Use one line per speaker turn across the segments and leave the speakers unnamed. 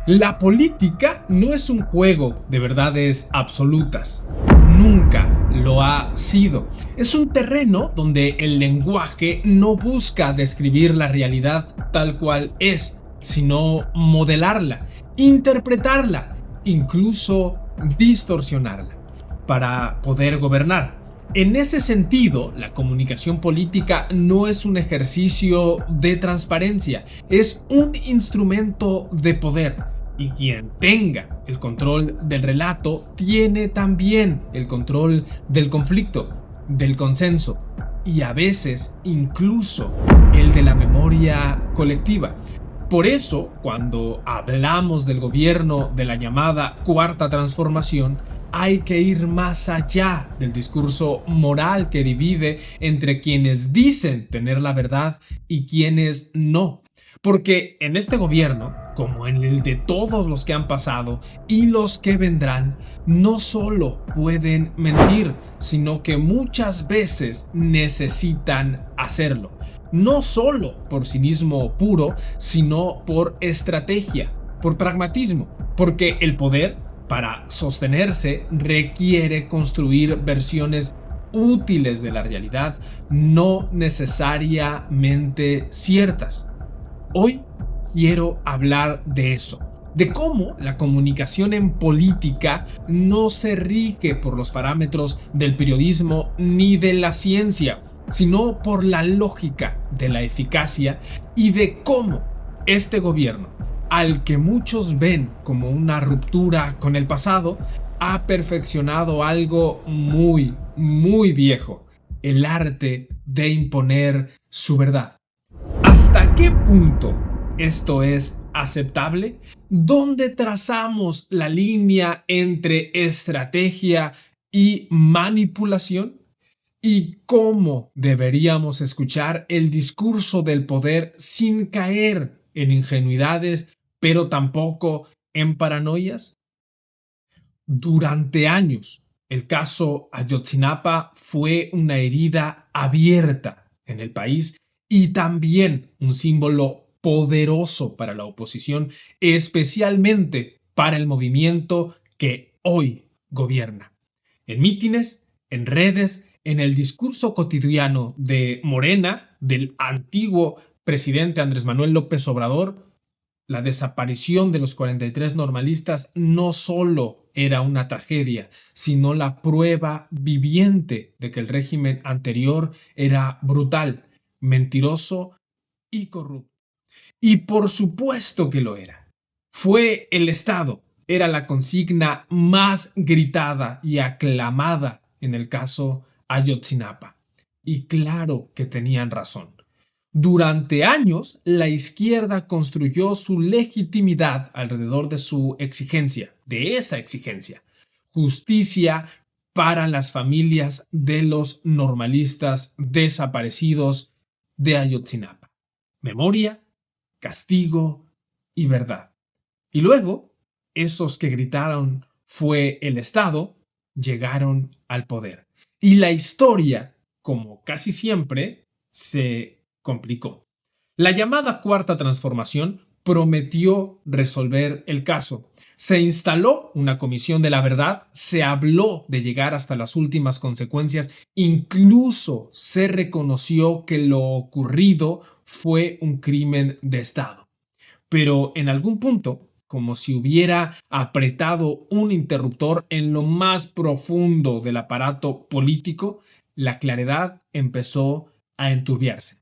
La política no es un juego de verdades absolutas. Nunca lo ha sido. Es un terreno donde el lenguaje no busca describir la realidad tal cual es, sino modelarla, interpretarla, incluso distorsionarla, para poder gobernar. En ese sentido, la comunicación política no es un ejercicio de transparencia, es un instrumento de poder. Y quien tenga el control del relato tiene también el control del conflicto, del consenso y a veces incluso el de la memoria colectiva. Por eso, cuando hablamos del gobierno de la llamada Cuarta Transformación, hay que ir más allá del discurso moral que divide entre quienes dicen tener la verdad y quienes no. Porque en este gobierno, como en el de todos los que han pasado y los que vendrán, no solo pueden mentir, sino que muchas veces necesitan hacerlo. No solo por cinismo puro, sino por estrategia, por pragmatismo, porque el poder, para sostenerse, requiere construir versiones útiles de la realidad, no necesariamente ciertas. Hoy quiero hablar de eso, de cómo la comunicación en política no se rige por los parámetros del periodismo ni de la ciencia, sino por la lógica de la eficacia y de cómo este gobierno, al que muchos ven como una ruptura con el pasado, ha perfeccionado algo muy viejo: el arte de imponer su verdad. ¿Hasta qué punto esto es aceptable? ¿Dónde trazamos la línea entre estrategia y manipulación? ¿Y cómo deberíamos escuchar el discurso del poder sin caer en ingenuidades, pero tampoco en paranoias? Durante años, el caso Ayotzinapa fue una herida abierta en el país y también un símbolo poderoso para la oposición, especialmente para el movimiento que hoy gobierna. En mítines, en redes, en el discurso cotidiano de Morena, del antiguo presidente Andrés Manuel López Obrador, la desaparición de los 43 normalistas no solo era una tragedia, sino la prueba viviente de que el régimen anterior era brutal, mentiroso y corrupto. Y por supuesto que lo era. Fue el Estado, era la consigna más gritada y aclamada en el caso Ayotzinapa. Y claro que tenían razón. Durante años, la izquierda construyó su legitimidad alrededor de su exigencia, de esa exigencia: justicia para las familias de los normalistas desaparecidos de Ayotzinapa. Memoria, castigo y verdad. Y luego, esos que gritaron "fue el Estado" llegaron al poder. Y la historia, como casi siempre, se complicó. La llamada Cuarta Transformación prometió resolver el caso. Se instaló una comisión de la verdad, se habló de llegar hasta las últimas consecuencias, incluso se reconoció que lo ocurrido fue un crimen de Estado. Pero en algún punto, como si hubiera apretado un interruptor en lo más profundo del aparato político, la claridad empezó a enturbiarse.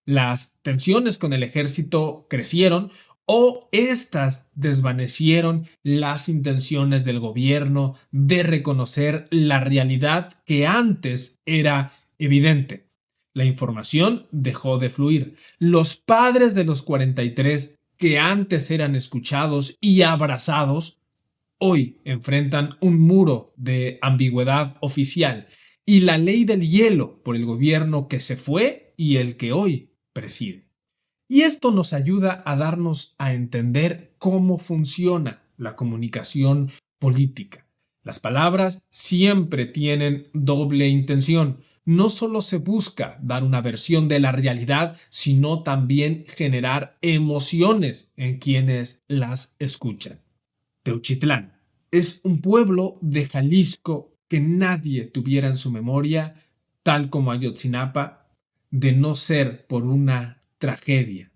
Las tensiones con el ejército crecieron, o éstas desvanecieron las intenciones del gobierno de reconocer la realidad que antes era evidente. La información dejó de fluir. Los padres de los 43, que antes eran escuchados y abrazados, hoy enfrentan un muro de ambigüedad oficial y la ley del hielo por el gobierno que se fue y el que hoy preside. Y esto nos ayuda a darnos a entender cómo funciona la comunicación política. Las palabras siempre tienen doble intención. no solo se busca dar una versión de la realidad, sino también generar emociones en quienes las escuchan. Teuchitlán es un pueblo de Jalisco que nadie tuviera en su memoria, tal como Ayotzinapa, de no ser por una tragedia.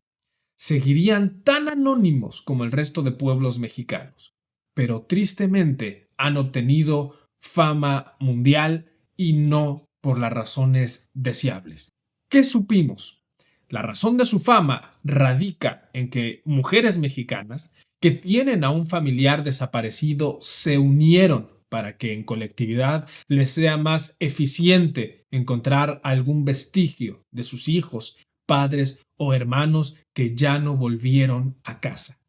Seguirían tan anónimos como el resto de pueblos mexicanos, pero tristemente han obtenido fama mundial y no por las razones deseables. ¿Qué supimos? La razón de su fama radica en que mujeres mexicanas que tienen a un familiar desaparecido se unieron para que en colectividad les sea más eficiente encontrar algún vestigio de sus hijos, padres o hermanos que ya no volvieron a casa.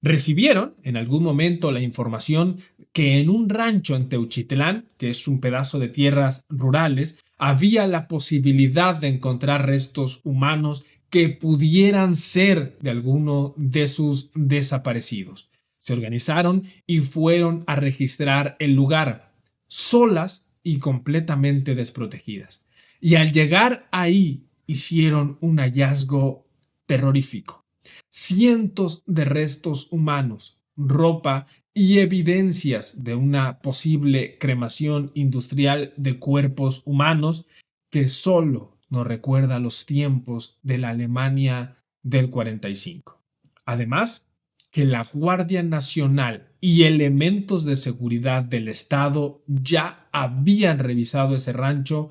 Recibieron en algún momento la información que en un rancho en Teuchitlán, que es un pedazo de tierras rurales, había la posibilidad de encontrar restos humanos que pudieran ser de alguno de sus desaparecidos. Se organizaron y fueron a registrar el lugar, solas y completamente desprotegidas. Y al llegar ahí hicieron un hallazgo terrorífico. Cientos de restos humanos, ropa y evidencias de una posible cremación industrial de cuerpos humanos que solo nos recuerda los tiempos de la Alemania del 45. Además, que la Guardia Nacional y elementos de seguridad del Estado ya habían revisado ese rancho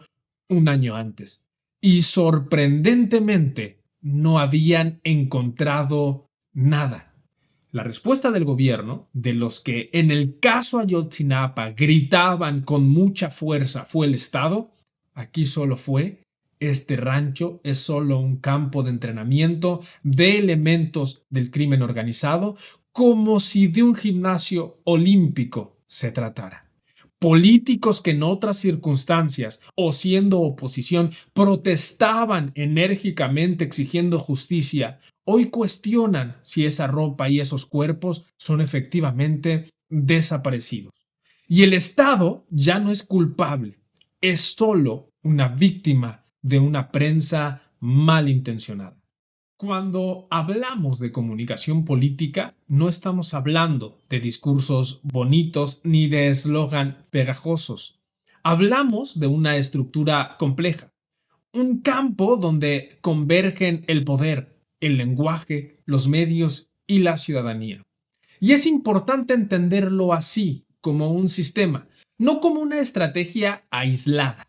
un año antes y sorprendentemente no habían encontrado nada. La respuesta del gobierno, de los que en el caso Ayotzinapa gritaban con mucha fuerza, fue el Estado, aquí solo fue: este rancho es solo un campo de entrenamiento de elementos del crimen organizado, como si de un gimnasio olímpico se tratara. Políticos que en otras circunstancias o siendo oposición protestaban enérgicamente exigiendo justicia, hoy cuestionan si esa ropa y esos cuerpos son efectivamente desaparecidos. Y el Estado ya no es culpable, es solo una víctima de una prensa malintencionada. Cuando hablamos de comunicación política, no estamos hablando de discursos bonitos ni de eslogan pegajosos. Hablamos de una estructura compleja, un campo donde convergen el poder, el lenguaje, los medios y la ciudadanía. Y es importante entenderlo así, como un sistema, no como una estrategia aislada.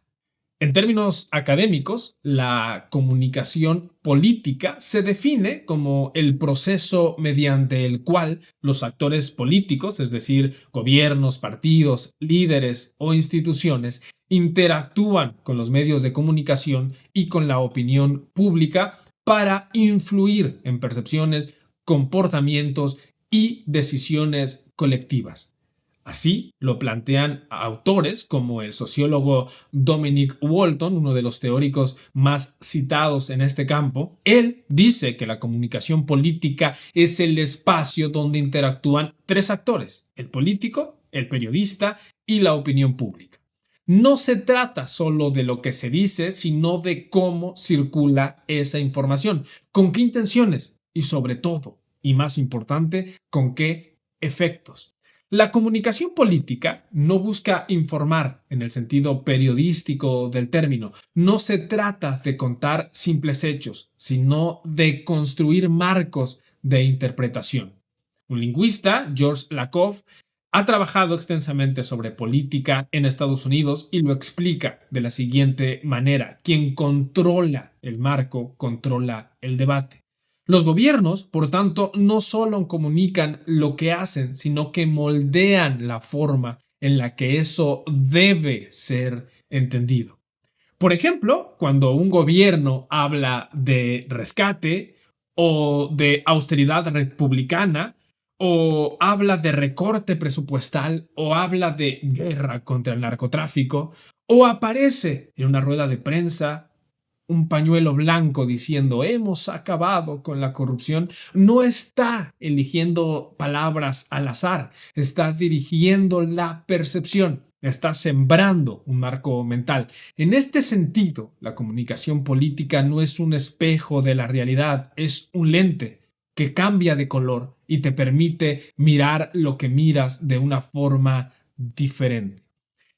En términos académicos, la comunicación política se define como el proceso mediante el cual los actores políticos, es decir, gobiernos, partidos, líderes o instituciones, interactúan con los medios de comunicación y con la opinión pública para influir en percepciones, comportamientos y decisiones colectivas. Así lo plantean autores como el sociólogo Dominic Walton, uno de los teóricos más citados en este campo. Él dice que la comunicación política es el espacio donde interactúan tres actores: el político, el periodista y la opinión pública. No se trata solo de lo que se dice, sino de cómo circula esa información, con qué intenciones y sobre todo, y más importante, con qué efectos. La comunicación política no busca informar en el sentido periodístico del término. No se trata de contar simples hechos, sino de construir marcos de interpretación. Un lingüista, George Lakoff, ha trabajado extensamente sobre política en Estados Unidos y lo explica de la siguiente manera: quien controla el marco, controla el debate. Los gobiernos, por tanto, no solo comunican lo que hacen, sino que moldean la forma en la que eso debe ser entendido. Por ejemplo, cuando un gobierno habla de rescate o de austeridad republicana, o habla de recorte presupuestal, o habla de guerra contra el narcotráfico, o aparece en una rueda de prensa un pañuelo blanco diciendo hemos acabado con la corrupción, no está eligiendo palabras al azar, está dirigiendo la percepción. está sembrando un marco mental. En este sentido, la comunicación política no es un espejo de la realidad, es un lente que cambia de color y te permite mirar lo que miras de una forma diferente.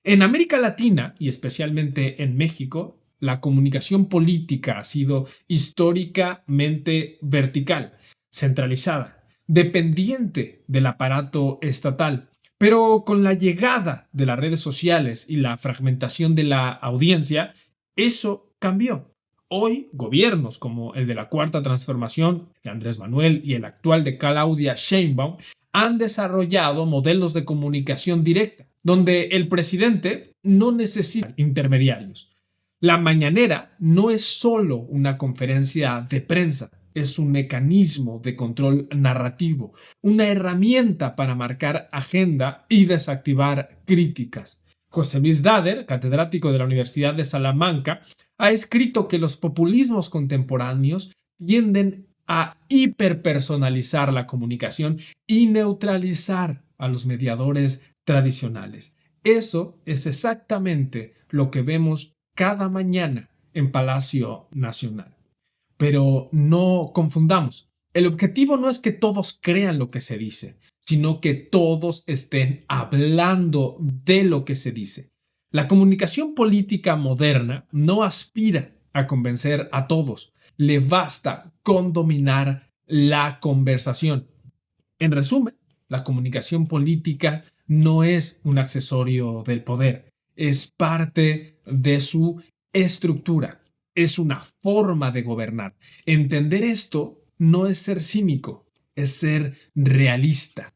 En América Latina y especialmente en México, la comunicación política ha sido históricamente vertical, centralizada, dependiente del aparato estatal. Pero con la llegada de las redes sociales y la fragmentación de la audiencia, eso cambió. Hoy, gobiernos como el de la Cuarta Transformación de Andrés Manuel y el actual de Claudia Sheinbaum han desarrollado modelos de comunicación directa, donde el presidente no necesita intermediarios. La mañanera no es solo una conferencia de prensa, es un mecanismo de control narrativo, una herramienta para marcar agenda y desactivar críticas. José Luis Dader, catedrático de la Universidad de Salamanca, ha escrito que los populismos contemporáneos tienden a hiperpersonalizar la comunicación y neutralizar a los mediadores tradicionales. Eso es exactamente lo que vemos cada mañana en Palacio Nacional. Pero no confundamos. El objetivo no es que todos crean lo que se dice, sino que todos estén hablando de lo que se dice. La comunicación política moderna no aspira a convencer a todos. Le basta con dominar la conversación. En resumen, la comunicación política no es un accesorio del poder, es parte de su estructura, es una forma de gobernar. Entender esto no es ser cínico, es ser realista,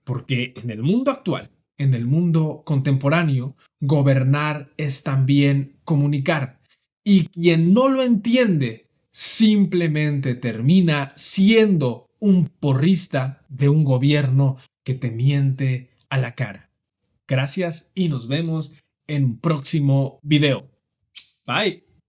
porque en el mundo actual, en el mundo contemporáneo, gobernar es también comunicar. Y quien no lo entiende simplemente termina siendo un porrista de un gobierno que te miente a la cara. Gracias y nos vemos en un próximo video. Bye.